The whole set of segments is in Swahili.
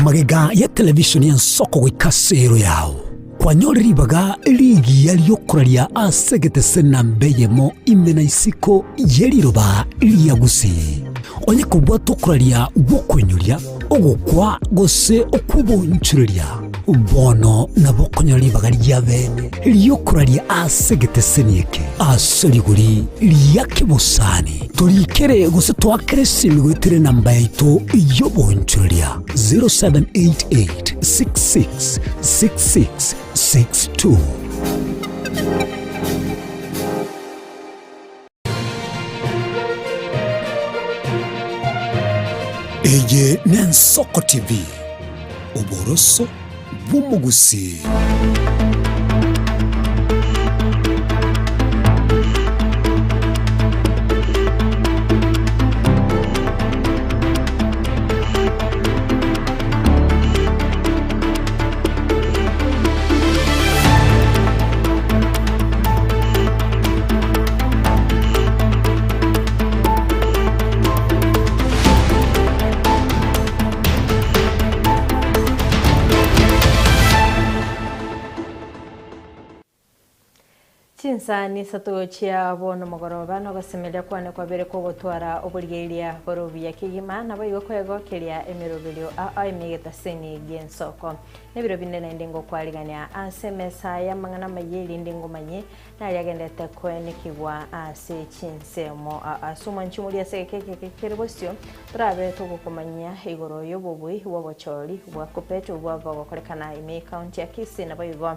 Magega ya televishoni ya nsoko gwikasero yao kwanyoriribaga ligi yaliyokuraria asegete sena mbeyemo imena isiko yeliroba liyagusi onye kubwa tokuraria gukwenyuria ogukwa gose okubonchuria bono nabo konyoribaga lyabene liyokuraria asegete senieke asoliguri liyakibusani turikere gose twakere simigwetire namba yaito yobonchuria 0788666662. Eye Nensoko TV Uboroso Bumugusi. Chinsani satochia bono mogoroba no gasemelia kwane kwa bere ko gotwara oburigeria borobia kigima nabo igokwego kelia emirobelio a emigeta seni gensoko nebiro binene ndingo kwaligania asemesa ya mangana mayeli ndingo manye na yagendete kwene kigwa ase chinsemo asuma nchumulia sekeke kerebosio brabe to gukomanya igoro yobobui wobochori bwa kopeto bwa gokorekana ime county ya Kisii nabo igo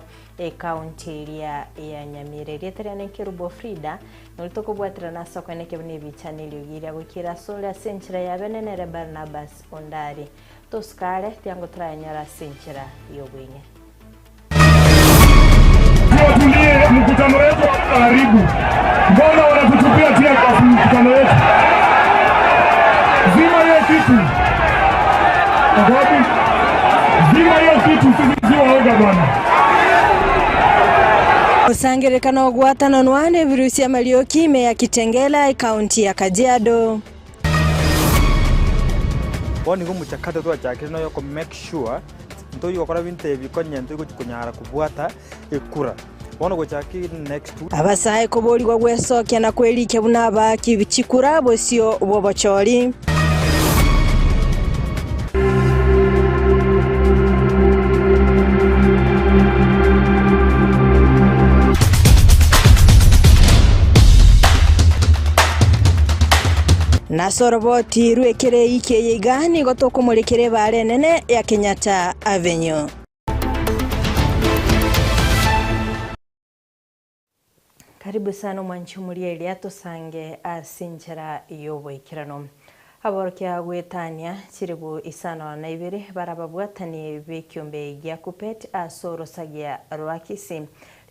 county ya Nyamire Rieterane Kirubo Frida nolitoko bwatira na soko eneke bnebi chaneli ugira gukira sola senchira ya benenere Barnabas Ondari toskale tiango tranyara senchira yobwinye. Tulie mkutano wetu karibu. Mbona wanatutupia tia kwa mkutano wetu? Zima hiyo kitu. Ngapi? Zima hiyo kitu sisi waoga bwana. Osangerekana ogwatana nwane virusi ya Marioki me ya Kitengela kaunti ya Kajiado. Boni gumuchakata twa chake no yoko make sure nto yokora binte bikonye nto kunyara kubwata ekura. Bono gochaki next week. Abasaye koboli gwa gwesokya na kwelike bunaba kibikikura bosio bobochori. Nasoroboti ruekere ike yigani gotoko mulekere bare nene ya Kenyatta Avenue. Karibu sana mwanchumulia iliato sange asinjira yobo ikirano. Aborokia gwetania chiribu isano na ibiri barababwatani bekyombe gya kupet asoro sagia rwakisi.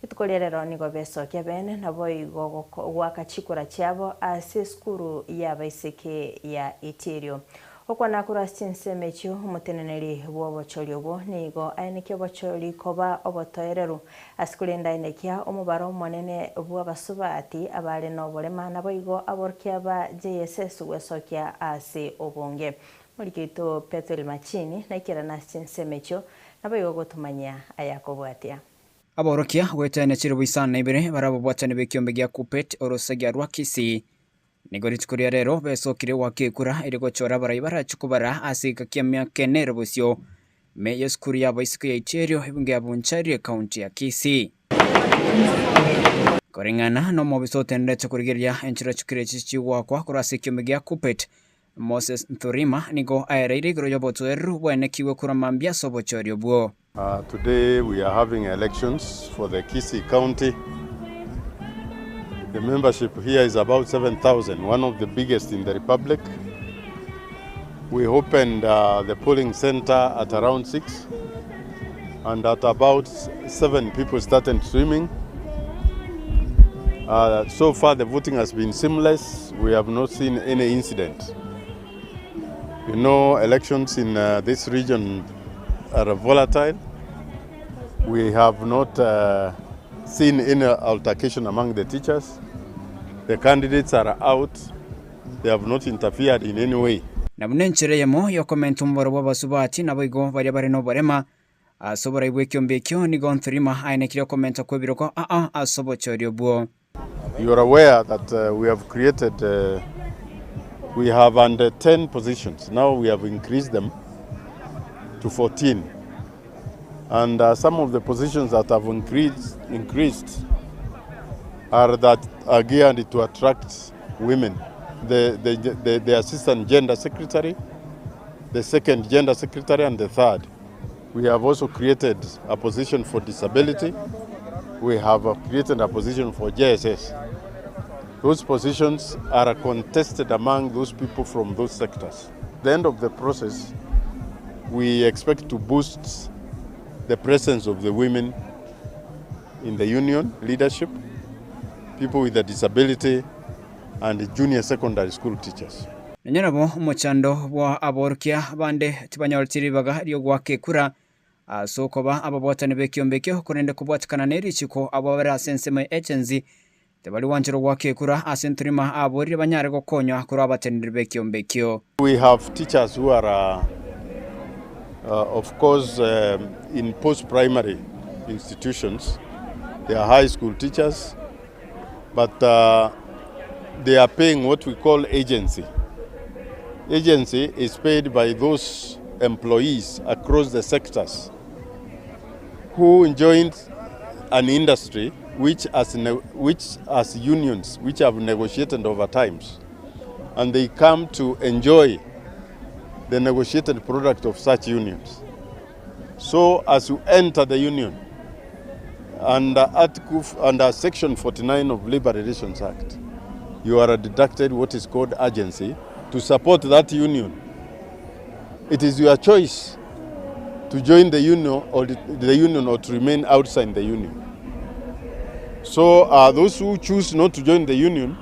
Tukolera nigo beso kyabene nabo igo wakachikura cyabo ase skuru ya baiseke ya Itirio okwana kura chinsemecho umuteneneri wobochori obo nigo aineke bochori koba obotoereru askulenda inekia omubaro monene bwabasubati abale no bolema nabo igo aborkia ba JSS wesokya ase obonge mulikito Petro Machini nakira na chinsemecho nabo igo gotumanya ayakobwatia. Aborokia gwetane chiribu isana ibere barabobwatane bekyombe gya kupet orosagia rwakisi nigoritskuria rero besokire wakekura irigochora barayibara chukubara asika kiamya kenero bosio me yeskuri ya baisike ya Itirio ibunge ya Bunchari county ya Kisii koringana no mobisote ndetse kurigeria enchira chukire chichiwa kwa kurasi kiombe gya kupet Moses Nthurima nigo aereire groyo botoeru bwene kiwe kuramambia sobochori obwo. Today we are having elections for the Kisii County. The membership here is about 7,000, one of the biggest in the Republic. We opened the polling center at around 6, and at about 7 people started swimming. So far the voting has been seamless. We have not seen any incident. You know, elections in this region are volatile. We have not seen any altercation among the teachers. The candidates are out. They have not interfered in any way. na munenchire yemo yo komento mboro bwabasubati nabo igo bari bari no barema asobora ibwe kyombe kyo ni gontrima aine kire komento ko biroko asobo chorio buo. You are aware that we have created we have under 10 positions. Now we have increased them to 14. And some of the positions that have increased are geared to attract women. The assistant gender secretary, the second gender secretary, and the third. We have also created a position for disability. We have created a position for JSS. Those positions are contested among those people from those sectors. At the end of the process, we expect to boost the presence of the women in the union leadership, people with a disability, and junior secondary school teachers. Nyanabo mochando bwa aborkia bande tibanyoltiri baga ryo gwakekura sokoba ababotane bekyombekyo kurende kubwatikana nerichiko ababara senseme agency tebali wanjiro gwakekura asentrima abori banyare gokonywa kuri abatendere bekyombekyo. We have teachers who are of course in post-primary institutions. They are high school teachers, but they are paying what we call agency. Agency is paid by those employees across the sectors who joined an industry which as unions which have negotiated over times, and they come to enjoy the negotiated product of such unions. So as you enter the union, under Section 49 of Labor Relations Act, you are deducted what is called agency to support that union. It is your choice to join the union or to remain outside the union. So those who choose not to join the union,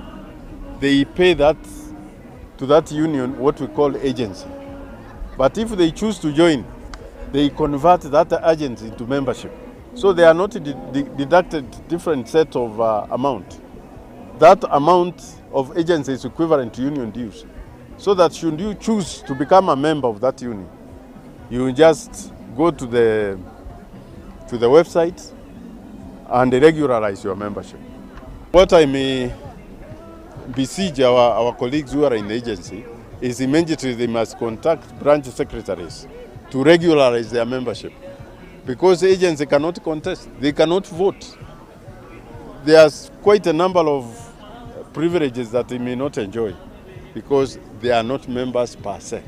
they pay that to that union what we call agency. But if they choose to join, they convert that agency into membership. So they are not deducted different set of amount. That amount of agency is equivalent to union dues. So that should you choose to become a member of that union, you just go to the website and regularize your membership. What I may beseech our colleagues who are in the agency is immediately they must contact branch secretaries to regularize their membership, because the agency cannot contest, they cannot vote. There's quite a number of privileges that they may not enjoy because they are not members per se.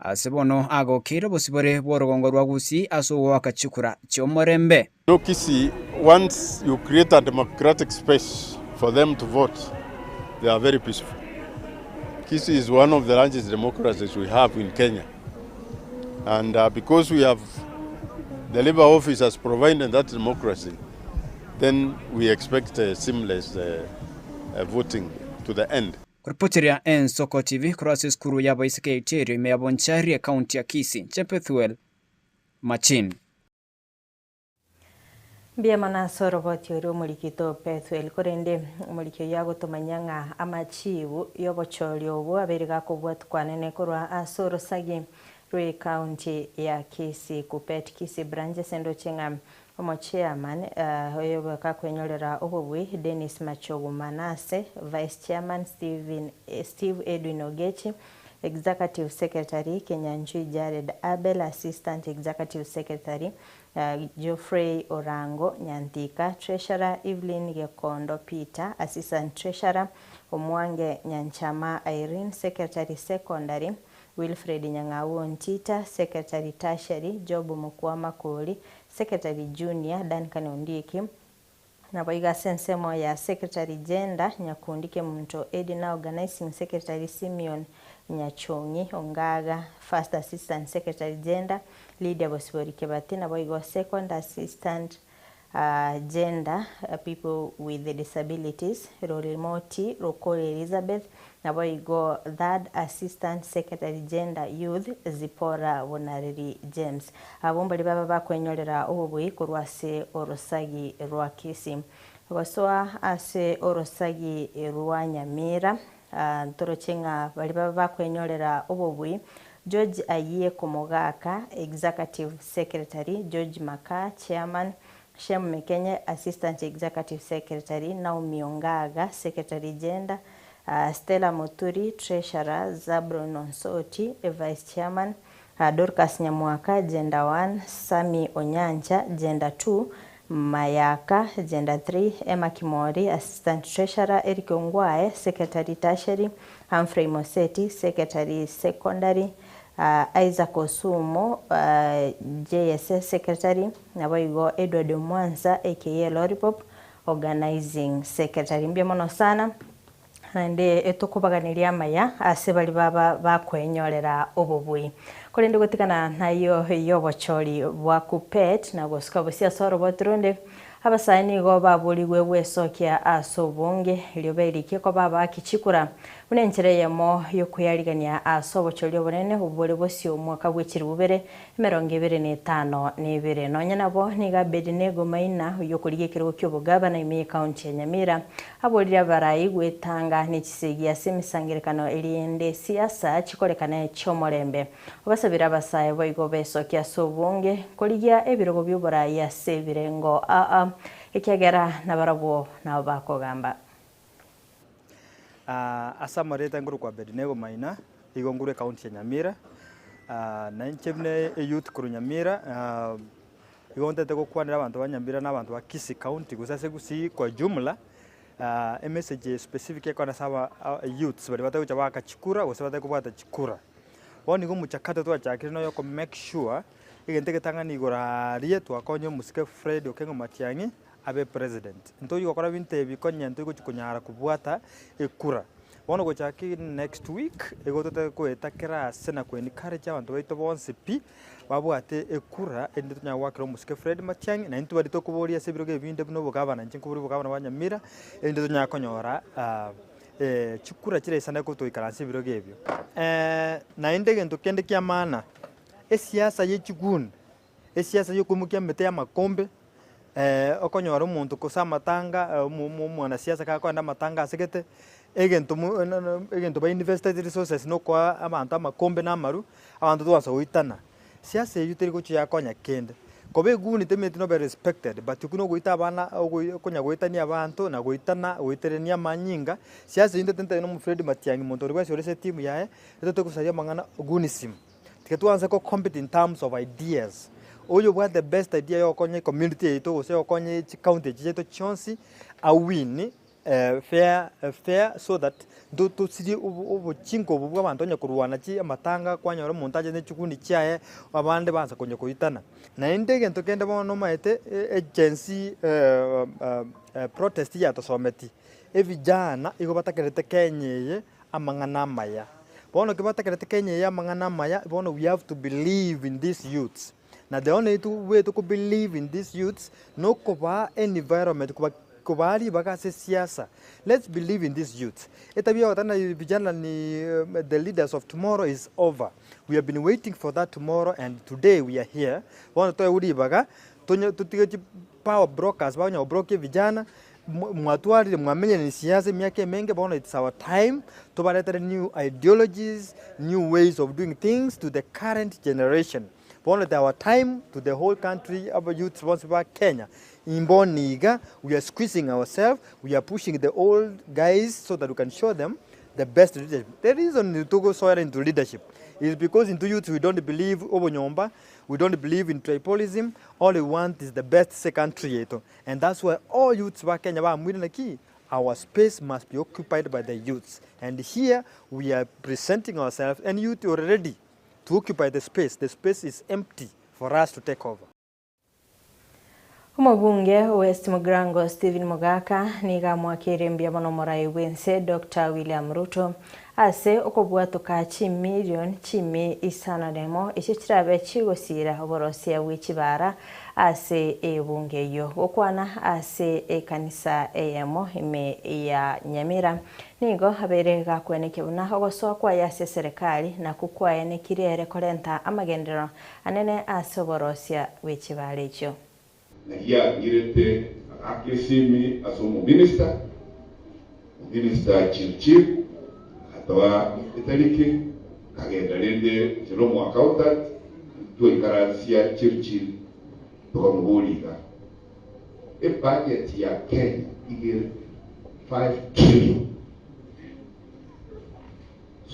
Asebono ago kiro bosibore borogongo rwagusi aso wakachukura chomorembe. No Kisii, once you create a democratic space for them to vote, they are very peaceful. Kisii is one of the largest democracies we have in Kenya. And because we have the Labour Office has provided that democracy, then we expect a seamless voting to the end. Kuripotiria Ensoko TV kurasi skuru ya baisike iterio imeyabonchari kaunti ya Kisii. Chepethuel Machin. Bia manasoro roboti ori omulikito Pethuel korende omulikio yago tomanyanga amachibu yobochori obo aberiga kobwatukwanene korwa asoro sagi rwe kaunti ya Kisii kupet Kisii branch sendo chenga omo chairman oyoboka kakwenyorera obobwe Dennis Machogu Manase, vice chairman Steve Edwin Ogechi, executive secretary Kenyanchui Jared Abel, assistant executive secretary Geoffrey Orango Nyantika, treasurer Evelyn Gekondo Peter, assistant treasurer Omwange Nyanchama Irene, secretary secondary Wilfred Nyang'au Ntita, secretary tertiary Job Mukwama Koli, secretary junior Duncan Ondiki, na boiga sensemo ya secretary gender Nyakundike Muntu Edina, organizing secretary Simeon Nyachongi Ongaga, first assistant secretary gender Lydia Bosibori Kebati, na boiga second assistant gender people with the disabilities Rolimoti Rokoli Elizabeth, na boigo third assistant secretary gender youth Zipora Wonariri James. Abombali baba bakwenyorera obubwe kurwase orosagi rwa Kisii. Gosoa ase orosagi rwa Nyamira ntorochenga bali bakwenyorera obobui George Ayiye Komogaka Executive Secretary, George Maka Chairman, Shem Mekenye Assistant Executive Secretary, Naomi Ongaga Secretary Gender, Stella Moturi Treasurer, Zabron Onsoti Vice Chairman, Dorcas Nyamwaka Gender 1, Sami Onyancha Gender 2, Mayaka Gender 3, Emma Kimori Assistant Treasurer, Eric Ongwae Secretary Tertiary, Humphrey Moseti Secretary Secondary, Isaac Osumo JSS Secretary, naboigo Edward Mwanza aka Lollipop Organizing Secretary. Mbia mono sana nande etukubaganiria maya ase bali bakwenyorera obobui kuri ndi gutikana nayo yobochori bwa KUPPET na gusika busia soro botronde abasani go babuligwe wesokia asobonge lyoberike ko baba kichikura munenjere yemo yokuyarigania asobochori obonene ubole bosio mwaka gwikiri bubere 2025 nonya nabo niga Abednego Maina yokurigekero kyobugaba na ime county ya Nyamira abolira barayi gwetanga n'ikisigia semisangirekano eliende siasa chikorekana cyomorembe obasabira abasaye boigo besokia sobonge koligia ebirogo by'uburayi asebirengo ikiagera nabarabo nabo bakogamba asamareta nguru kwa Abednego Maina igongure county ya Nyamira na nchemne youth kuru Nyamira igontete gukwanira abantu banyambira n'abantu ba Kisii county gusase gusi kwa jumla message specific kwa nasaba youths bari batakuja bakachikura gusabata kubata chikura woni go muchakata twa chakiri no yoko make sure igenteke tangani igora rietu akonyo musike Fred Okengo Matiang'i abe president nto yokora binte bikonya nto kunyara kubwata ekura bono gochaki next week egotote kwetakira sena kweni encourage abantu baito bonse pi babwate ekura ende tunya wakiro musike Fred Matiang'i na ntu bari to kuboria sebiroge binde bino bugabana nchinkuburi bugabana banyamira ende tunya konyora chikura chire sana ko toikaranse biroge ebyo na indege ntokende kya maana esiasa yechigun esiasa yokumukia mete ya makombe okonyora umuntu kusamatanga mwana siasa kakwanda matanga asekete egento ba invested resources no kwa abantu amakombe namaru abantu twansa uitana siasa yuteri ko yakonya kende kobe guni temete no be respected but kuno goita abana okonya goitania abantu na goitana goiterenia manyinga siasa inde tente no Fred Matiang'i muntu rwese orese team yae etote kusaria mangana gunism tiketwanza ko compete in terms of ideas oyo what the best idea yo konye community yeto ose okonye county yeto chonsi a win fair so that to siri obochinko bubwa abantu nya kurwana chi amatanga kwanyora montaje ne chikundi chae abande banza konye koitana na indege ntokende bono maete agency protest ya tosometi evijana igo batakerete kenyeye amangana maya bono ke batakerete kenyeye amangana maya bono we have to believe in these youths. Now the only way to believe in these youths no kuba environment kubali bagase siasa. Let's believe in these youths. Etabia watana vijana ni the leaders of tomorrow is over. We have been waiting for that tomorrow and today we are here. Wana toa uri baga tutigechi power brokers banya obroke vijana mwatuari mwamenye ni siasa miaka menge bona it's our time to baleta new ideologies, new ways of doing things to the current generation. Our time to the whole country, our youth responsible Kenya. In Boniga, we are squeezing ourselves, we are pushing the old guys so that we can show them the best leadership. The reason to go so into leadership is because into youth we don't believe Obonyomba, we don't believe in tribalism, all we want is the best second creator. And that's why all youths back Kenya, our space must be occupied by the youths. And here we are presenting ourselves and youth are ready to occupy the space. The space is empty for us to take over. Umubunge West Mugrango Stephen Mugaka niga mwakire mbia mono morai wense Dr. William Ruto ase okobwato ka chimi isana demo ichirabe chigosira oborosia wikibara ase ebunge yo okwana ase ekanisa eyemo ime ya Nyamira nigo aberega kweneke buna ogoso kwa yase serikali na kukwaye ne kirere kolenta amagendero anene ase oborosia wikibara echo. Here girete akisimi as minister chief tawa itariki kagenda rende zero mu accountant to ikaransia churchill tukamubulika budget ya Kenya igere 5 trillion.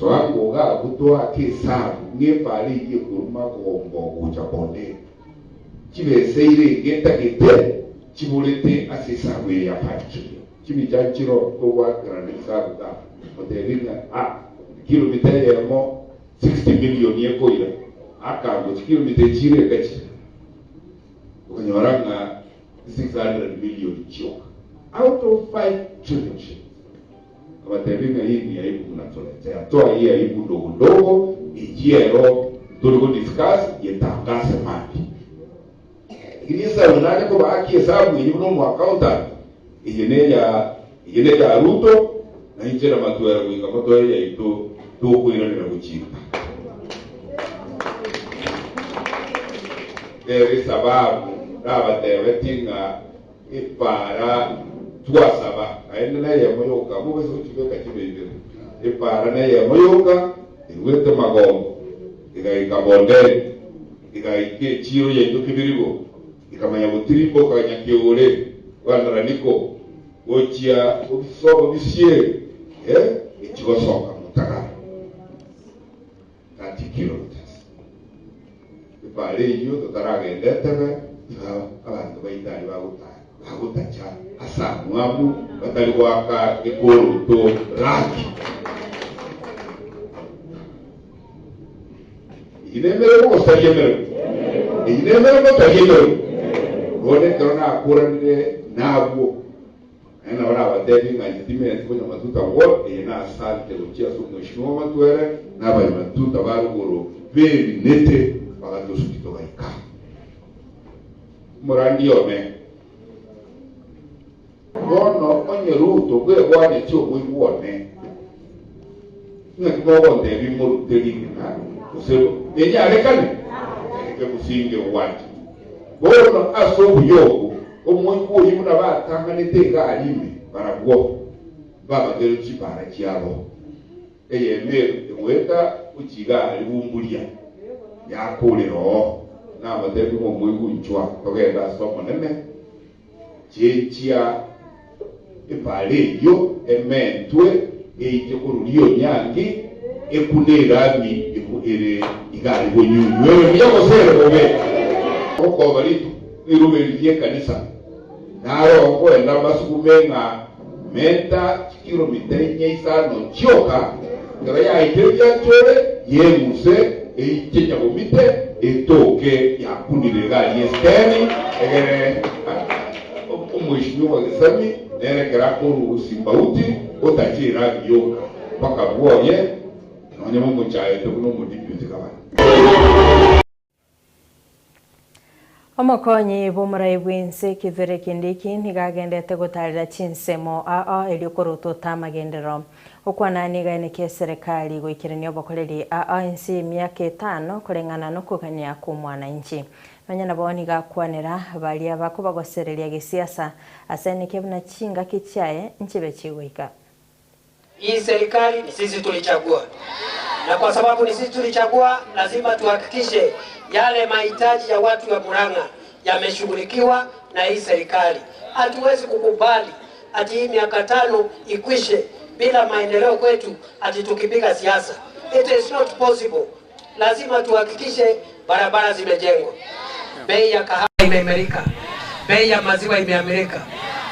So wangu ga kutoa kesabu ngepali ye kuruma kombo kuchapone chibe seire geta gete chibulete asisabu ya 5 trillion chimichachiro kwa grande sabu da hotelina kilomita ya mo 60 million ye koira aka go kilomita chire kachi kunyoranga 600 million choka out of 5 trillion. Kama terina hii ni aibu mnatoletea. Toa hii aibu ndogo ndogo, ijia ero tuliko discuss yetangase mali. Ilisa unane kwa haki hesabu yenye mu accountant iyeneja Ruto na injera matuera kuika matuera ya ito toko ilani na kuchimba. There sababu raba tewetinga ipara tuasaba aenda ya moyoka mubeso chibeka chibebe ipara na ya moyoka iwete magombo ikabonde ikaike chiro yendo kibirigo ikamanya butirimo kanyakiole wandaraniko ochia obisobo bisie ichigosoka mutaka 30 kilometers ipare iyo totaragendetebe abantu bayitari bagutacha asa mwabu batari waka ekoro to raki inemere ko sayemere rone tona akurande nabo ena ora batebi ngajitime ko matuta wo ena asante luchia so mheshimiwa matuere na ba matuta barugoro very nete bagato sukito baika morandi ome bono onye Ruto kwe bwane cho bwibone ngakimo bonde bimuru delina usebo enya lekane ke musinge wati bono aso buyogo omwe yimuna batangane tega alime baragwo baba gero chipara chiabo eyemere weta uchiga alibumbulia yakolero na batebi mo mwigu nchwa togenda somo nene chechia ipale yo ementwe eije kuruliyo nyangi ekunera mi ere igari bonyunyu wewe miyako sere bobe oko bali irubeliye kanisa naro ko enda basukumenga meta kilomita nyeisano choka ngara ya iteja chore yemuse eije nyabomite etoke yakunire gali esteni egere mheshimiwa Gesami nere kerakuru simbauti otachira yoga paka buoye nonye mungu chaye tokuno mudibyuti kabana Omokonyi bomurai bwinse kivere kindiki nigagendete gutarira chinsemo eri kuruto tamagendero okwanani gaine ke serikali gwikirania obokoreri insi miaka 5 kurengana no kugania ku mwananchi banyana boni gakwanira balia bakubagosereria gisiasa asene kebuna chinga kichaye nchibe chiwika. Hii serikali ni sisi tulichagua, na kwa sababu ni sisi tulichagua, lazima tuhakikishe yale mahitaji ya watu wa Murang'a yameshughulikiwa na hii serikali. Hatuwezi kukubali ati hii miaka 5 ikwishe bila maendeleo kwetu, ati tukipiga siasa. It is not possible. Lazima tuhakikishe barabara zimejengwa, bei ya kahawa imeimarika, bei ya maziwa imeimarika,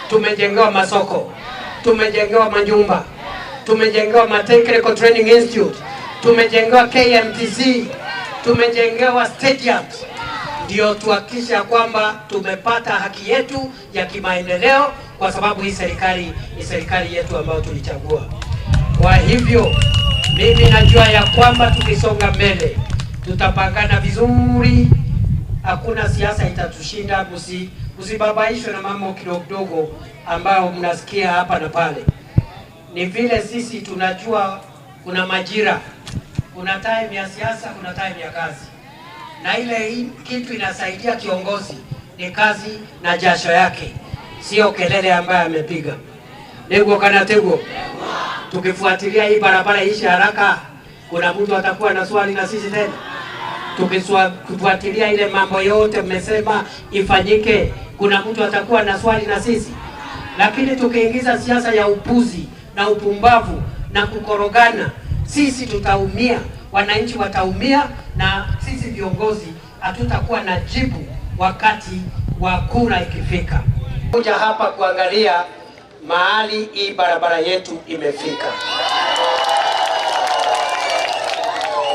tumejengewa masoko, tumejengewa manyumba, tumejengewa Technical Training Institute, tumejengewa KMTC, tumejengewa stadiums. Ndio tuhakikisha kwamba tumepata haki yetu ya kimaendeleo, kwa sababu hii serikali ni serikali yetu ambayo tulichagua. Kwa hivyo mimi najua ya kwamba tukisonga mbele tutapangana vizuri, hakuna siasa itatushinda. Usibabaishwe na mambo kidogo ambayo mnasikia hapa na pale. Ni vile sisi tunajua kuna majira, kuna time ya siasa, kuna time ya kazi, na ile kitu inasaidia kiongozi ni kazi na jasho yake, sio kelele ambayo amepiga. Nego kana tego Tukifuatilia hii barabara ishi haraka, kuna mtu atakuwa na swali na sisi tena? Tukifuatilia ile mambo yote mmesema ifanyike, kuna mtu atakuwa na swali na sisi? Lakini tukiingiza siasa ya upuzi na upumbavu na kukorogana, sisi tutaumia, wananchi wataumia, na sisi viongozi hatutakuwa na jibu wakati wa kura ikifika. Kuja hapa kuangalia mahali hii barabara yetu imefika,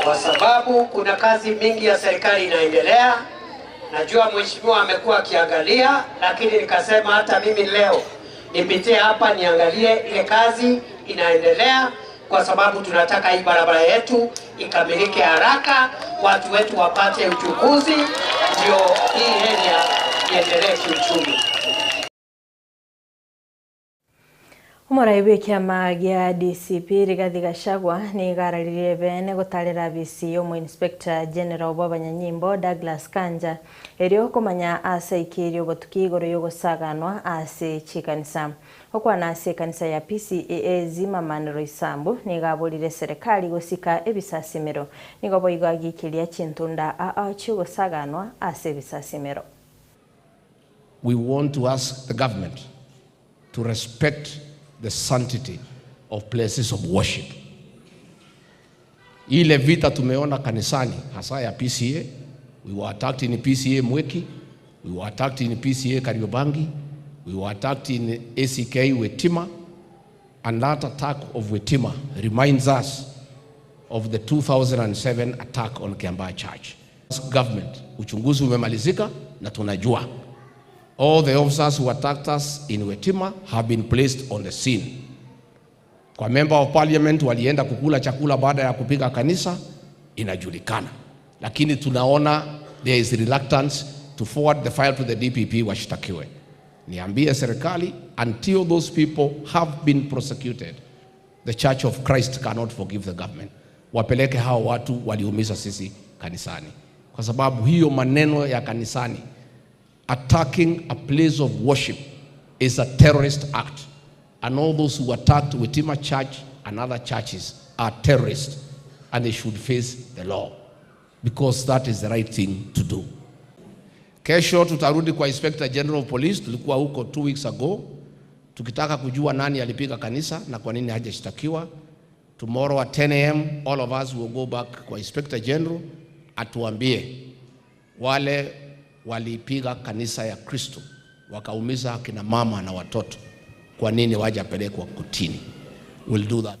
kwa sababu kuna kazi mingi ya serikali inaendelea. Najua mheshimiwa amekuwa akiangalia, lakini nikasema hata mimi leo nipitie hapa niangalie ile kazi inaendelea, kwa sababu tunataka hii barabara yetu ikamilike haraka, watu wetu wapate uchukuzi, ndio hii area iendelee kiuchumi. Umuraibu kiama gia DCP Rigathi Gachagua ni igararire bene gutarira bisi omu Inspector General w'Abanyanyimbo Douglas Kanja erio kumanya ase ikirio botuki igoro yogosaganwa ase chikanisa okwana ase kanisa ya PCAA Zimmerman Roysambu ni gaburire serikali gusika ebisasimero nigo boigagikiria chintunda chugosaganwa ase ebisasimero. We want to ask the government to respect the sanctity of places of worship. Ile vita tumeona kanisani hasa ya PCA, we were attacked in PCA Mweki, we were attacked in PCA Kariobangi, we were attacked in ACK Wetima, and that attack of Wetima reminds us of the 2007 attack on Kiambaa Church. Government, uchunguzi umemalizika na tunajua all the officers who attacked us in Wetima have been placed on the scene. Kwa member of parliament walienda kukula chakula baada ya kupiga kanisa inajulikana. Lakini tunaona there is reluctance to forward the file to the DPP washtakiwe. Niambie serikali, until those people have been prosecuted, the Church of Christ cannot forgive the government. Wapeleke hao watu waliumiza sisi kanisani. Kwa sababu hiyo maneno ya kanisani, attacking a place of worship is a terrorist act. And all those who attacked Wetima Church and other churches are terrorists, and they should face the law, because that is the right thing to do. Kesho tutarudi kwa Inspector General of Police. Tulikuwa huko 2 weeks ago tukitaka kujua nani alipiga kanisa na kwa nini hajashtakiwa. Tomorrow at 10 a.m. all of us will go back kwa Inspector General atuambie wale walipiga kanisa ya Kristo wakaumiza akina mama na watoto, kwa nini wajapelekwa kotini. We'll do that.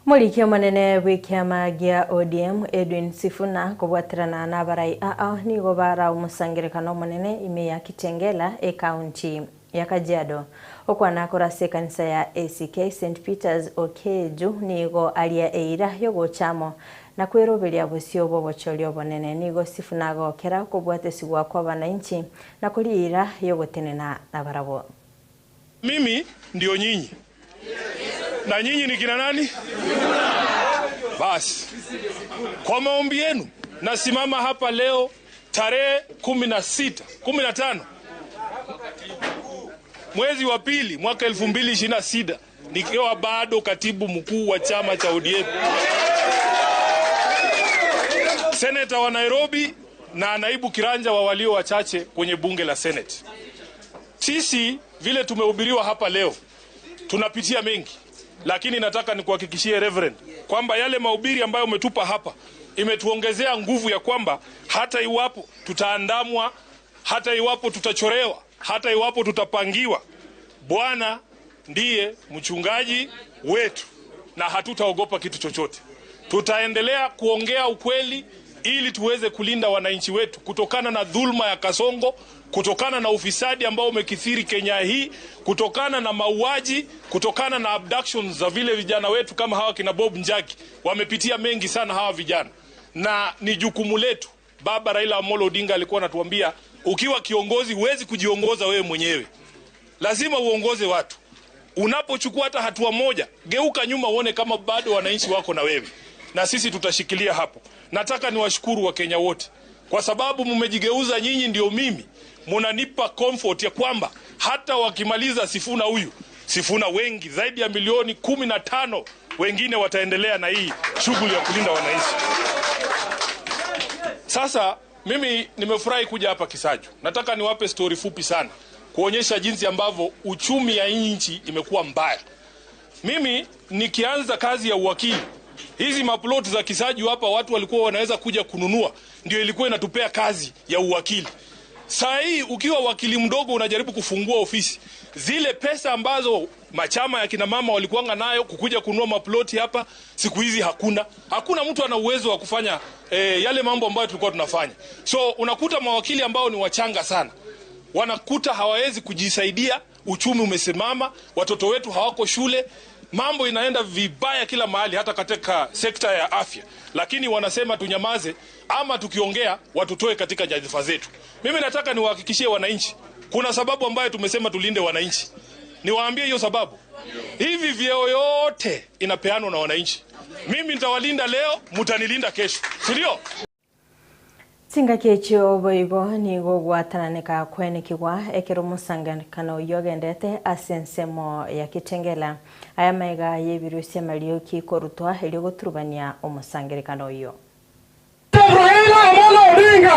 Mulikio manene wikiama gia ODM Edwin Sifuna kubwatirana na barai ni gobara umusangirekano manene ime ya Kitengela county ya Kajiado okwana korase kanisa ya ACK St Peter's Okeju nigo alia eira yogo chamo na kweroberia busio bobochorio bonene nigo Sifuna gokera kubwatesigwa kwa bananchi na kulira yogo tenena na barabo. Mimi ndio nyinyi. Na nyinyi ni kina nani? Basi, kwa maombi yenu nasimama hapa leo tarehe 15 mwezi wa pili mwaka 2026 nikiwa bado katibu mkuu wa chama cha ODM, Senator wa Nairobi na naibu kiranja wa walio wachache kwenye bunge la Senate. Sisi vile tumehubiriwa hapa leo tunapitia mengi, lakini nataka nikuhakikishie Reverend kwamba yale mahubiri ambayo umetupa hapa imetuongezea nguvu ya kwamba hata iwapo tutaandamwa, hata iwapo tutachorewa, hata iwapo tutapangiwa, Bwana ndiye mchungaji wetu na hatutaogopa kitu chochote. Tutaendelea kuongea ukweli ili tuweze kulinda wananchi wetu kutokana na dhulma ya Kasongo, kutokana na ufisadi ambao umekithiri Kenya hii, kutokana na mauaji, kutokana na abductions za vile vijana wetu kama hawa kina Bob Njagi. Wamepitia mengi sana hawa vijana, na ni jukumu letu. Baba Raila Amolo Odinga alikuwa anatuambia, ukiwa kiongozi huwezi kujiongoza wewe mwenyewe, lazima uongoze watu. Unapochukua hata hatua moja, geuka nyuma uone kama bado wananchi wako na wewe, na sisi tutashikilia hapo. Nataka niwashukuru wa Kenya wote kwa sababu mmejigeuza. Nyinyi ndio mimi, munanipa comfort ya kwamba hata wakimaliza Sifuna huyu Sifuna wengi zaidi ya milioni 15 wengine wataendelea na hii shughuli ya kulinda wananchi. Sasa mimi nimefurahi kuja hapa Kisaju. Nataka niwape story fupi sana kuonyesha jinsi ambavyo uchumi ya nchi imekuwa mbaya. Mimi nikianza kazi ya uwakili, hizi maploti za Kisaju hapa watu walikuwa wanaweza kuja kununua, ndio ilikuwa inatupea kazi ya uwakili. Saa hii ukiwa wakili mdogo unajaribu kufungua ofisi, zile pesa ambazo machama ya kina mama walikuanga nayo kukuja kununua maploti hapa, siku hizi hakuna mtu ana uwezo wa kufanya yale mambo ambayo tulikuwa tunafanya. So unakuta mawakili ambao ni wachanga sana, wanakuta hawawezi kujisaidia, uchumi umesimama, watoto wetu hawako shule, mambo inaenda vibaya kila mahali, hata katika sekta ya afya. Lakini wanasema tunyamaze, ama tukiongea watutoe katika nyadhifa zetu. Mimi nataka niwahakikishie wananchi, kuna sababu ambayo tumesema tulinde wananchi. Niwaambie hiyo sababu. Hivi vyeo yote inapeanwa na wananchi. Mimi nitawalinda leo, mutanilinda kesho. Sindio? Singa kecho boigo ni gogwatananeka kwenekigwa ekero musanganikano yogendete asensemo ya Kitengela aya maiga yebirusia malioki korutwa elio guturubania omusangirikano yo. Raila Amolo Odinga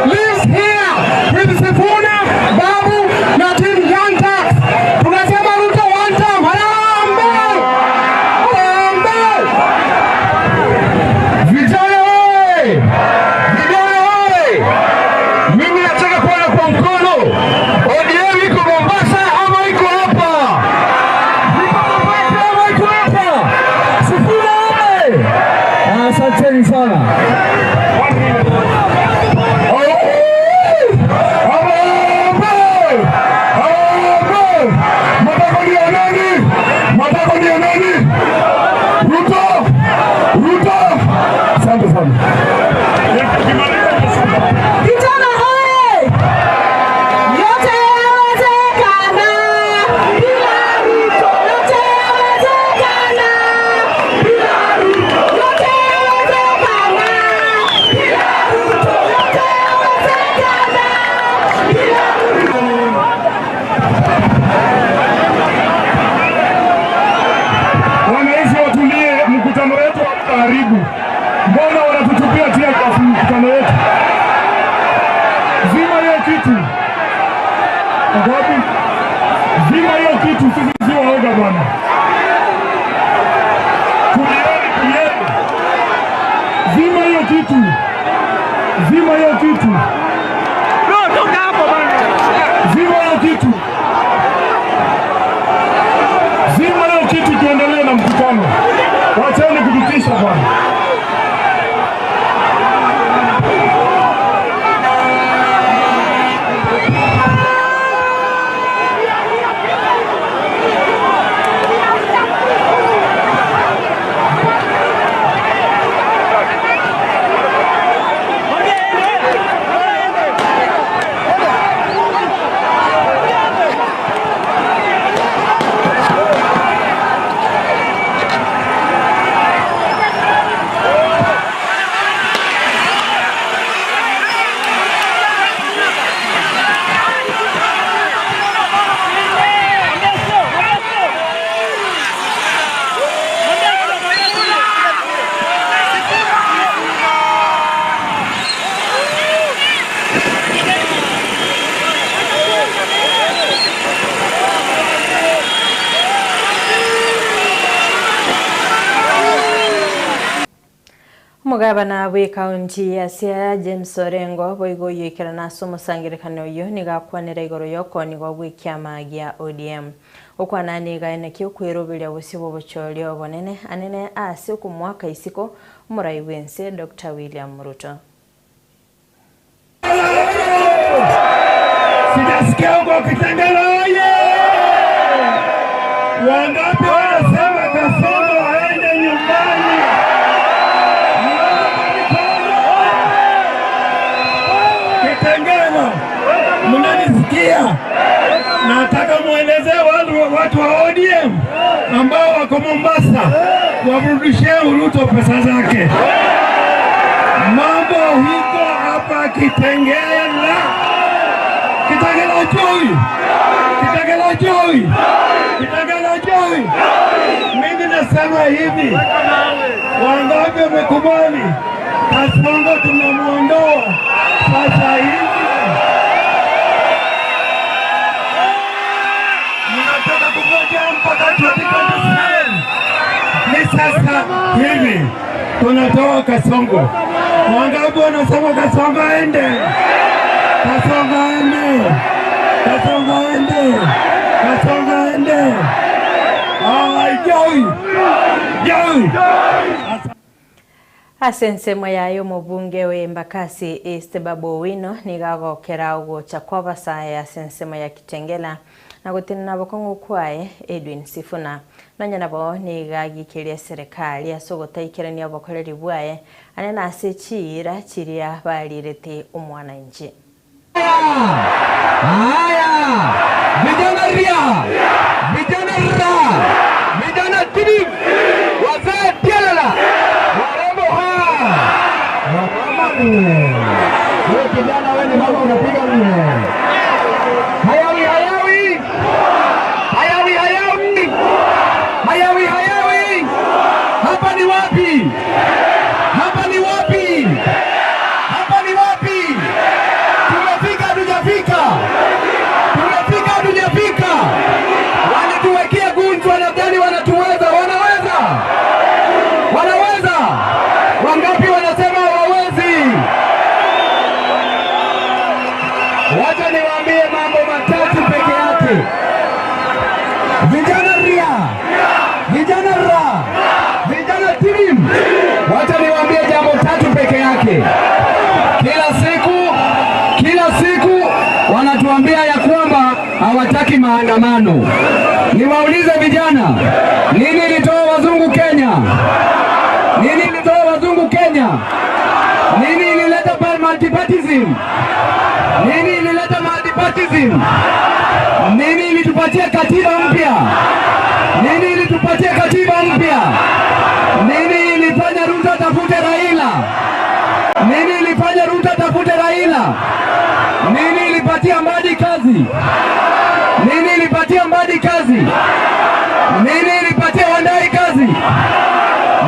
lives here with Sifuna, Babu na Team Yanta. Tunasema Ruto one time. Harambee! Harambee! Vijana wewe! Vijana wewe! Mimi nataka kuona kwa mkono. ODM iko Mombasa ama iko hapa? Iko Mombasa ama iko hapa? Sifuna wewe! Asanteni sana. Mbona wanatutupia tia kwa mkutano wetu? Zima hiyo kitu. Ngapi? Zima hiyo kitu, sisi si waoga bwana. Kulieni. Zima hiyo kitu. Zima hiyo kitu. No, toka hapo bwana. Zima hiyo kitu. Zima hiyo kitu, tuendelee na mkutano. Wacheni kututisha bwana. Mugabana we county ya Siaya James Orengo boigo yikira na somusangirikano yo nigakwanira igoro yoko nigo gwikyama gya ODM okwana niga enekyo kwiroberia busibo bochoryo bonene anene ase ku mwaka isiko murai wense Dr. William Ruto. Sijasikia uko Kitengela oye! Wangapi wanasema Kasongo aende nyumbani? Kitengela, mnanisikia? Nataka mueleze watu wa ODM ambao wako Mombasa warudishie Ruto pesa zake. Mambo hiko hapa Kitengela. Kitengela Joy. Kitengela Joy. Kitengela Joy. Mimi nasema hivi. Wangapi wamekubali? Kasongo tunamuondoa sasa hivi. Mnataka kungoja mpaka 2027. Ni sasa hivi tunatoa Kasongo. Wangapi wanasema Kasongo aende? Kasongo aende. Kasongo aende. Kasongo aende. Joy. Joy. Asensemo yayo mubunge we Embakasi East Babu Owino nigagokera ugocha kwa basaya asensemo ya Kitengela na gutinana bokongo kwae Edwin Sifuna nanya nabo nigagikiria serikali asogotaikirania bokoreri bwaye anena asechira chiria balirete umwana nje. Haya vijana ria vijana tini wazee tialala wewe kijana wewe ni mama unapiga nini? Hayawi. Hapa ni wapi? Tumefika. Wanatuwekea gunjwa na gani wanatuweza? Wanaweza. Wangapi wanasema hawawezi? Wacha niwaambie mambo matatu peke yake. Vijana team. Wacha niwaambie jambo tatu peke yake. Kila siku wanatuambia ya kwamba hawataki maandamano. Niwaulize vijana, nini ilitoa wazungu Kenya? Nini ilileta multipartyism? Nini ilitupatia katiba mpya? Nini ilifanya Ruto tafute Raila? Nini ilipatia Mbadi kazi? Nini ilipatia Wandai kazi?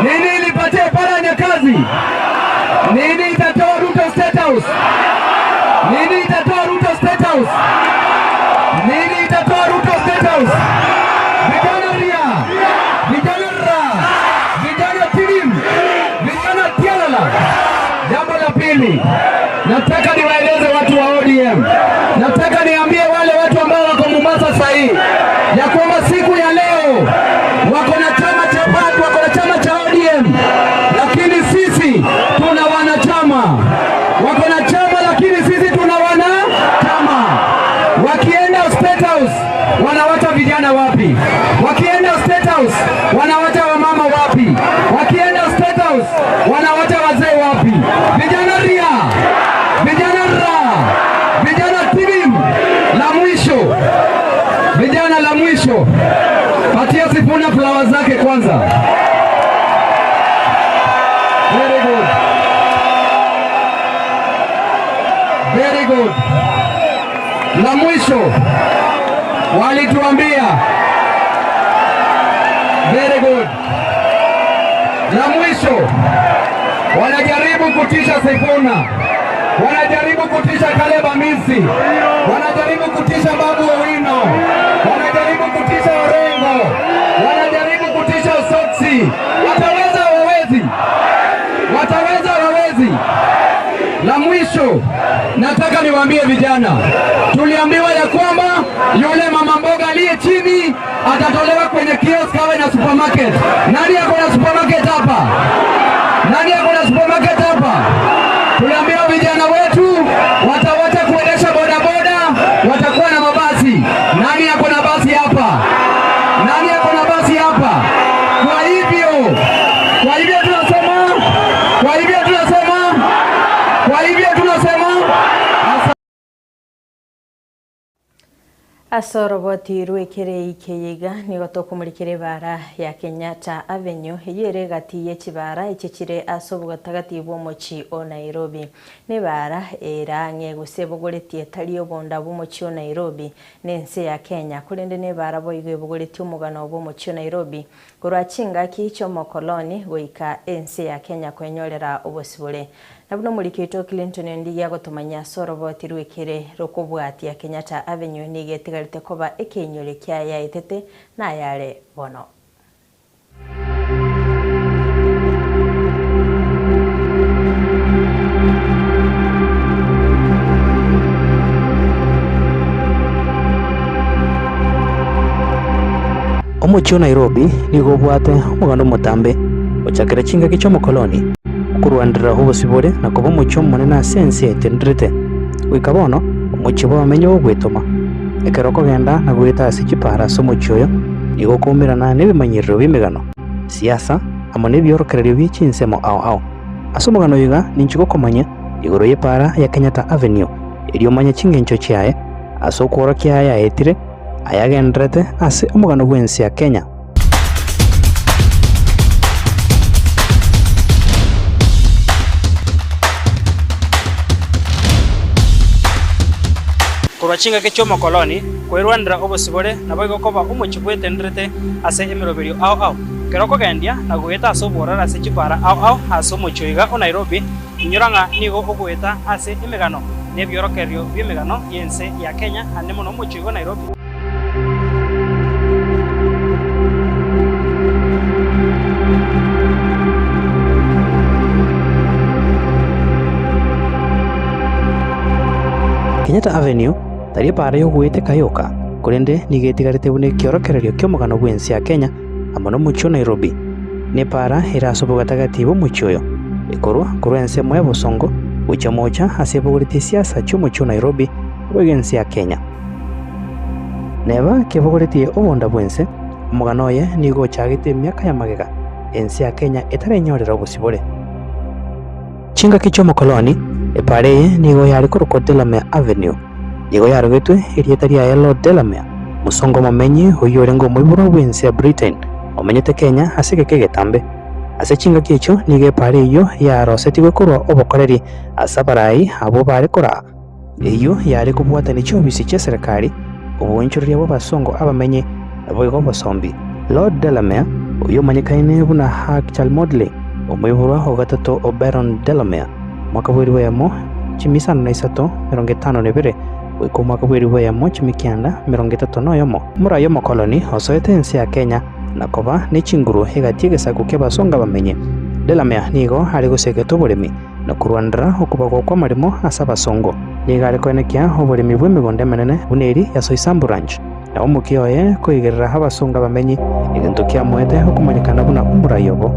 Nini ilipatia Paranya kazi? Nini itatoa Ruto State House? Nini itatoa Ruto State House? Vijana team, vijana tialala. Jambo la pili, nataka niwaeleze watu wa ODM. Nataka niambie wale watu ambao wako Mombasa sasa hivi ya kwamba siku ya leo wako na chama cha PAT, wako na chama cha ODM, lakini sisi tuna wanachama. Wako na chama lakini sisi tuna wanachama. Wakienda State House wanawacha vijana wapi? Wakienda State House wanawacha wamama wapi? Wakienda State House wanawacha wazee wapi? Vijana team la mwisho. Patia Sifuna flowers zake kwanza. Very good. La mwisho walituambia. Very good. La mwisho wanajaribu kutisha Sifuna, wanajaribu kutisha Caleb Amisi, wanajaribu kutisha Babu Owino, wanajaribu kutisha Orengo, wanajaribu kutisha Osotsi. Wataweza wawezi? La mwisho nataka niwaambie vijana, tuliambiwa ya kwamba yule mama mboga aliye chini atatolewa kwenye kiosk awe na supermarket. Nani ako na supermarket hapa? Tuliambiwa vijana wetu watawacha kuendesha bodaboda, watakuwa na mabasi. Nani ako na basi hapa? Kwa hivyo tunasema Asoroboti rwekere ikeiga nigo tokumurikire bara ya Kenyatta Avenue yere gati yechibara ichechire asobu gatagati bomochi o Nairobi ne bara erange gusebogoretie tali obonda bomochi o Nairobi nense ya Kenya kurende ne bara boyige bogoretie omugano bomochi o Nairobi gorachinga kicho mokoloni goika ense ya Kenya kwenyorera obosibule nabuno mulikito Clinton ndiya gotumanya soroboti rwekere rokobwati ya Kenyatta Avenue nigetigarite koba ekenyore kya ya etete na yare bono Omochi Nairobi nigo bwate omugano mutambe ochakira chinga kicho mokoloni kurwandira hobosibore na kuba omochi omonene asense etendrete wikabono omochi bamenye ogwetoma ekero kogenda na gwita ase chipara somochi oyo nigo kumirana nebimanyiriro bimigano siasa amo nebiorokererio bichinsemo ao ase omugano iga ninchigo komanya igoro yepara ya Kenyatta Avenue erio manya chingencho chiaye ase okworo kiaye aetire ayagendrete ase omugano bwensi ya Kenya. Kurachinga kechomo koloni kwirwandira obosibore nabo igokoba omochi bwetendrete ase emiroberio ao keroko gendia na gweta ase oborara ase chipara ao ase omochi iga o Nairobi inyoranga nigo ogweta ase emigano nebiorokerio byemigano yense ya Kenya ane mono omochi iga Nairobi. Kenyatta Avenue tari para yo gwete kayoka kurende nigetigarite bune kiorokererio kyomugano bwensi ya Kenya amono mucho Nairobi ne para irasobo gatagati bo muchoyo ikorwa kurense mwe bosongo ucha mocha asebogorite siasa chomucho Nairobi bwensi ya Kenya neba kebogorite obonda bwense omugano ye nigo chagite myaka ya magega ensi ya Kenya etarenyorera obusibore chinga kichomo koloni epareye nigo yari kuruko Delamere Avenue nigo yarugitwe irietaria ya Lord Delamere musongo momenyi hoyorengo mwiburo bwensi ya Britain omenyete Kenya asike getambe ase chinga kicho nige pare iyo ya rosetigwe kurwa obokoreri asabarai abo bare kora iyo yari kubwata ni chobisi cha serikali obonchurira bo basongo abamenye nabo bosombi Lord Delamere uyo manyikaine buna Hakchal Modeling omwiburo ho gatatu o Baron Delamere mwaka bwiri yamo chimisana na isato 52 wiko mwaka bwiri yamo chimikianda 33 yomo mura yomo koloni osoete ensi ya Kenya na koba ni chinguru hegatiege sakuke basonga bamenye Delamere nigo ari gusegeto burimi na kurwandira okubago kwa marimo asa basongo niga ari kwenekia oburimi bw'emigonde menene buneri ya Soisambu Ranch na omukioye kuigerera habasonga bamenye igintu kya mwete okumanyikana buna umura yobo.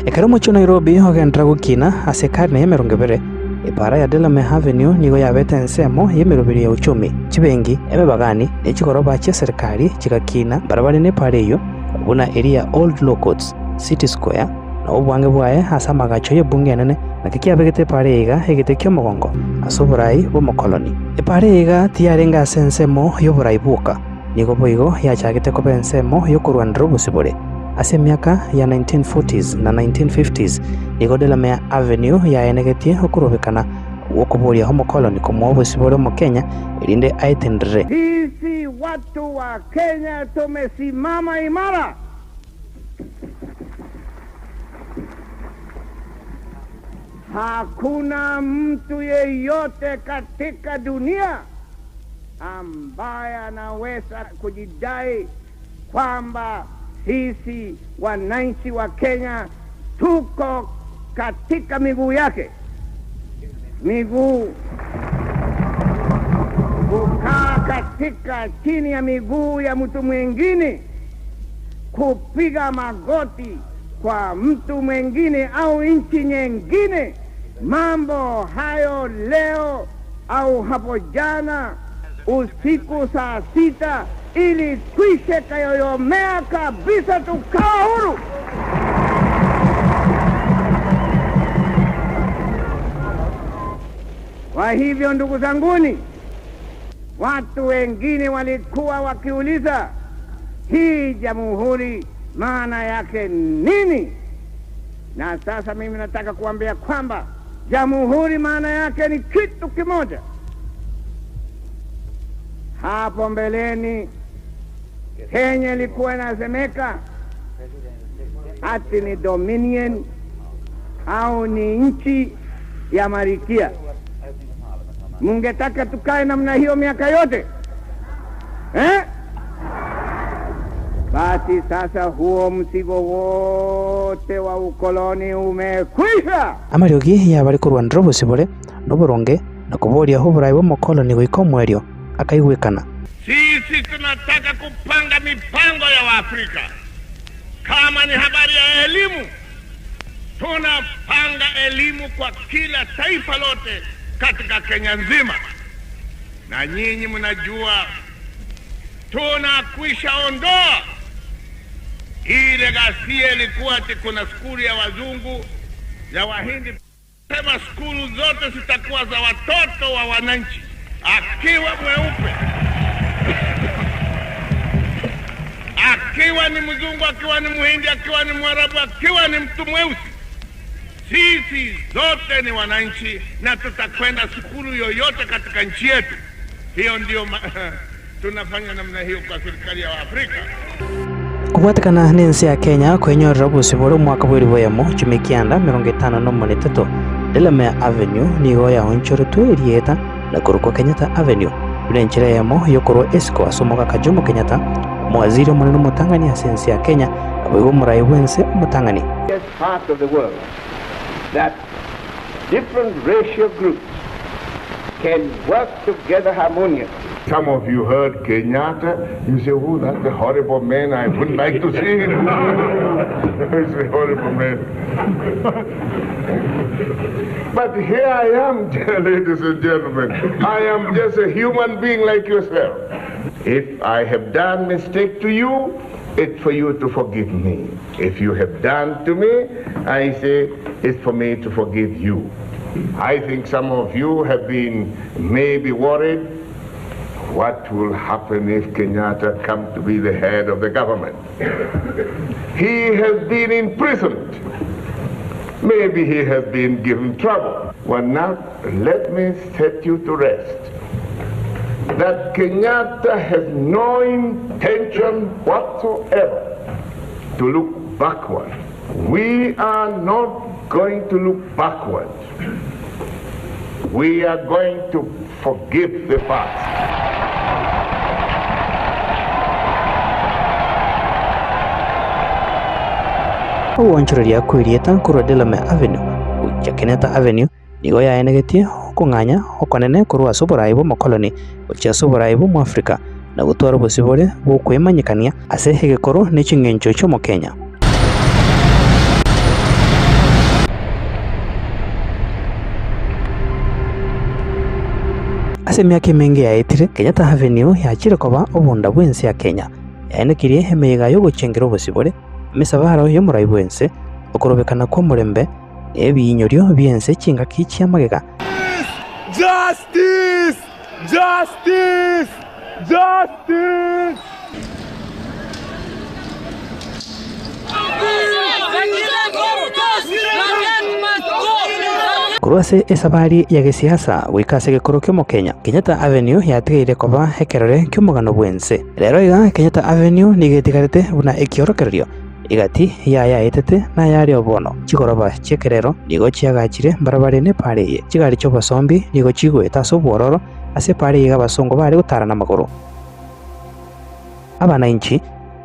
Ekero mucho Nairobi hogendra gukina ase karne ya 20 epara ya Delamere Avenue nigo yabete ensemo yemerobiri ya uchumi chibengi emebagani echikoroba cha serikali chikakina barabara ne pare yo buna area Old Locals City Square na obwange bwaye asa magacho ye bunge nene na kikiabegete pare iga hegete kyo mogongo asoborai bo mokoloni epare iga tiarenga sensemo yo borai buka nigo boigo ya chagete ko bensemo yo kurwandro busibore ase miaka ya 1940s na 1950s nigo Delamere Avenue ya enegetie okurobekana wokuboria homo koloni komo obusibore mu Kenya ilinde aitendere. Sisi watu wa Kenya tumesimama imara. Hakuna mtu yeyote katika dunia ambaye anaweza kujidai kwamba sisi wananchi wa Kenya tuko katika miguu yake. Miguu kukaa katika chini ya miguu ya mtu mwingine, kupiga magoti kwa mtu mwingine au nchi nyingine, mambo hayo leo au hapo jana usiku saa 6 ili kwishe kayoyomea kabisa, tukawa huru. Kwa hivyo ndugu zanguni, watu wengine walikuwa wakiuliza hii jamhuri maana yake nini? Na sasa mimi nataka kuambia kwamba jamhuri maana yake ni kitu kimoja. Hapo mbeleni Kenya ilikuwa inasemeka ati ni dominion au ni nchi ya Marikia. Mungetaka tukae namna hiyo miaka yote? Basi sasa huo msigo wote wa ukoloni umekwisha. Amariogi yabari kurwanira obusibore n'oburonge na kuboria aho burayi bw'omukoloni goika omwerio akaigwikana. Sisi tunataka kupanga mipango ya Waafrika. Kama ni habari ya elimu, tunapanga elimu kwa kila taifa lote katika Kenya nzima. Na nyinyi mnajua tunakwisha ondoa ile ghasia ilikuwa ati kuna skuli ya wazungu, ya Wahindi. Sema skulu zote zitakuwa za watoto wa wananchi, akiwa mweupe, akiwa ni mzungu, akiwa ni Muhindi, akiwa ni Mwarabu, akiwa ni mtu mweusi. Sisi zote ni wananchi na tutakwenda skulu yoyote katika nchi yetu. Hiyo ndio tunafanya namna hiyo kwa serikali ya Afrika. Kubwatikana n'ensi ya Kenya kwenyorera obusibore omwaka bw'eriboyamo 1953 Delamere Avenue nigo yahonchoretwe erieta na kuruko Kenyatta Avenue bulenchera yamo yokorwa Esco asomoka Kajomo Kenyatta mwaziri omunene omutangani ase ensi ya Kenya aboigo omurayi bwense omutangani. Part of the world that different racial groups can work together harmoniously. Some of you heard Kenyatta, you say, oh, that's a horrible man, I wouldn't like to see him. He's a horrible man. But here I am, ladies and gentlemen. I am just a human being like yourself. If I have done mistake to you, it's for you to forgive me. If you have done to me, I say it's for me to forgive you. I think some of you have been maybe worried what will happen if Kenyatta comes to be the head of the government. He has been imprisoned. Maybe he has been given trouble. Well, now let me set you to rest that Kenyatta has no intention whatsoever to look backward. We are not going to look backward. We are going to forgive the past. Uwanchoreria kwirieta kurwa Delamere Avenue uja Kenyatta Avenue nigo yaenegetie kung'anya okonene kurwa ase oborayi bw'omokoloni gochia ase oborayi bw'omoafrika na gotwara obosibore bwokwemanyikania ase egekoro na eching'encho chi'omokenya. Ase emiaka emenge yaetire Kenyatta Avenue yachire koba obunda bwensi ya Kenya yaenekirie emeiga yogochengera obosibore emisabaro y'omurayi bwense okorobekana kwa omurembe ebinyorio byense chingaki chiamagega. Justice! Justice! Justice! Kurwase esabari ya gisiasa gwikase gekoro kyo Kenya Kenyatta Avenue yatigaire koba ekerore ky'omugano bwense. Rero iga Kenyatta Avenue nigetigarete buna ekiorokererio igati yaetete na yari obono chikoroba chekerero nigo chiagachire mbarabara-ine pareye chigari cho basombi nigo chigweta ase obwororo ase pareye iga basongo bari gutara n'amaguru. Abananchi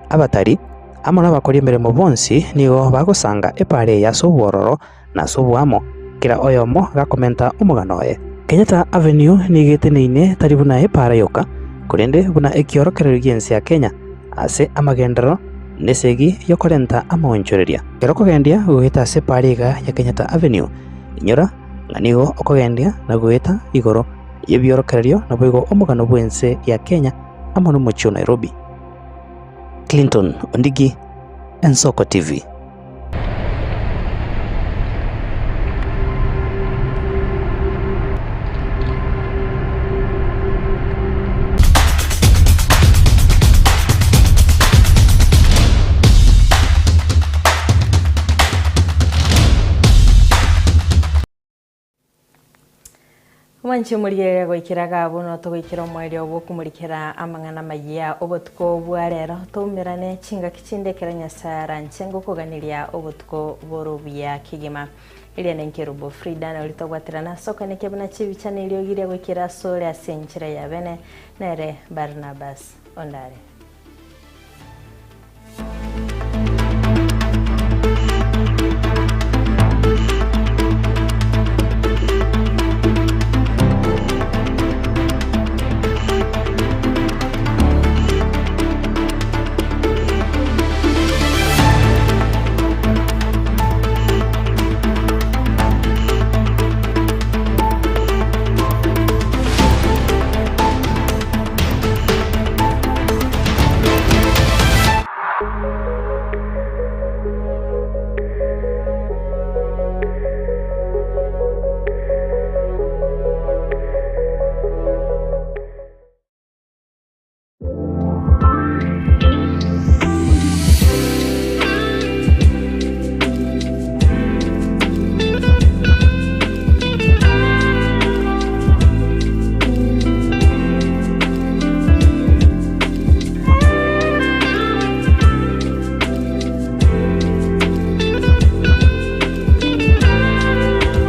abatari amo n'abakora emirimo bonsi nigo bagosanga epareye ase obwororo na ase obwamo kira oyomo gakomenta omugano oye. Kenyatta Avenue nigeteneine tari buna epara yoka kurende buna ekiorokererio giensi ya Kenya ase amagendero nesegi yokorenta amaonchoreria kero kogendia guita ase pariga ya Kenyatta Avenue inyora ng'anigo okogendia na guita igoro yebiorokererio na boigo omugano bwense ya Kenya ama n'omuchio Nairobi. Clinton Ondigi, Ensoko TV. Mwanche muriere goikiraga buno tugikira mweri obwo kumurikira amangana magia obotko bwarero tumirane chinga kichindekera nyasara nchengo kuganiria obotko borobia kigima ile nenkerubo Frida na ulitogwatirana soka nekebana chibichane iliyogiria goikira sole asenchira ya bene nere Barnabas Ondare.